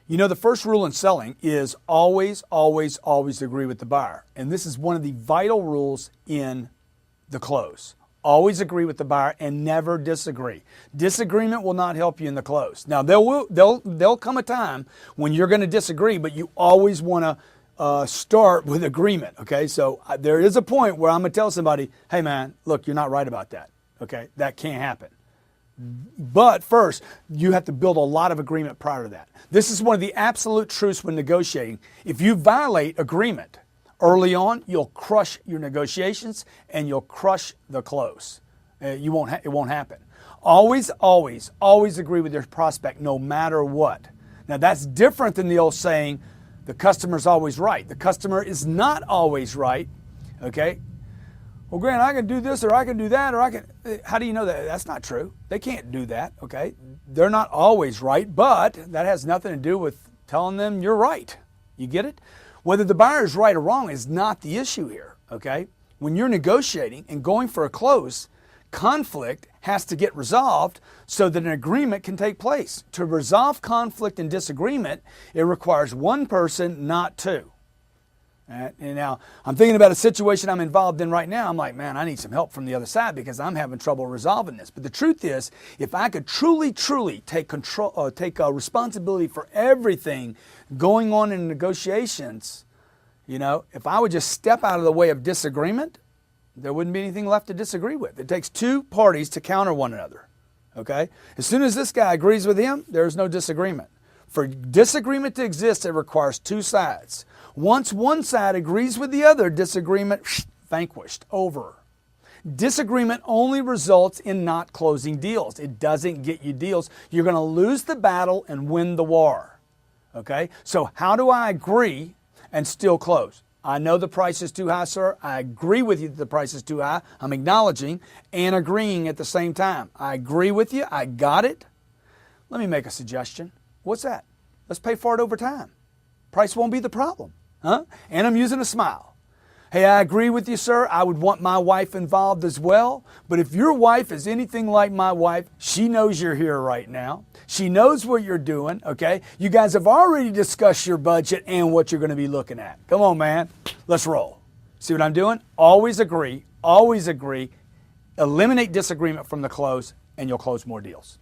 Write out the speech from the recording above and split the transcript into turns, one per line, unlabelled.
You know, the first rule in selling is always, always, always agree with the buyer. And this is one of the vital rules in the close. Always agree with the buyer and never disagree. Disagreement will not help you in the close. Now, there'll come a time when you're going to disagree, but you always want to start with agreement, okay? So there is a point where I'm going to tell somebody, hey, man, look, you're not right about that, okay? That can't happen. But first, you have to build a lot of agreement prior to that. This is one of the absolute truths when negotiating. If you violate agreement early on, you'll crush your negotiations and you'll crush the close. It won't happen. Always, always, always agree with your prospect no matter what. Now that's different than the old saying, the customer's always right. The customer is not always right, okay? Well, Grant, I can do this or I can do that or I can, how do you know that? That's not true. They can't do that, okay? They're not always right, but that has nothing to do with telling them you're right. You get it? Whether the buyer is right or wrong is not the issue here, okay? When you're negotiating and going for a close, conflict has to get resolved so that an agreement can take place. To resolve conflict and disagreement, it requires one person, not two. And now, I'm thinking about a situation I'm involved in right now. I'm like, man, I need some help from the other side because I'm having trouble resolving this. But the truth is, if I could truly take control, take responsibility for everything going on in negotiations, you know, if I would just step out of the way of disagreement, there wouldn't be anything left to disagree with. It takes two parties to counter one another, okay? As soon as this guy agrees with him, there's no disagreement. For disagreement to exist, it requires two sides. Once one side agrees with the other, disagreement vanquished, over. Disagreement only results in not closing deals. It doesn't get you deals. You're going to lose the battle and win the war. Okay? So how do I agree and still close? I know the price is too high, sir. I agree with you that the price is too high. I'm acknowledging and agreeing at the same time. I agree with you. I got it. Let me make a suggestion. What's that? Let's pay for it over time. Price won't be the problem. Huh? And I'm using a smile. Hey, I agree with you, sir. I would want my wife involved as well. But if your wife is anything like my wife, she knows you're here right now. She knows what you're doing, okay? You guys have already discussed your budget and what you're going to be looking at. Come on, man. Let's roll. See what I'm doing? Always agree. Always agree. Eliminate disagreement from the close, and you'll close more deals.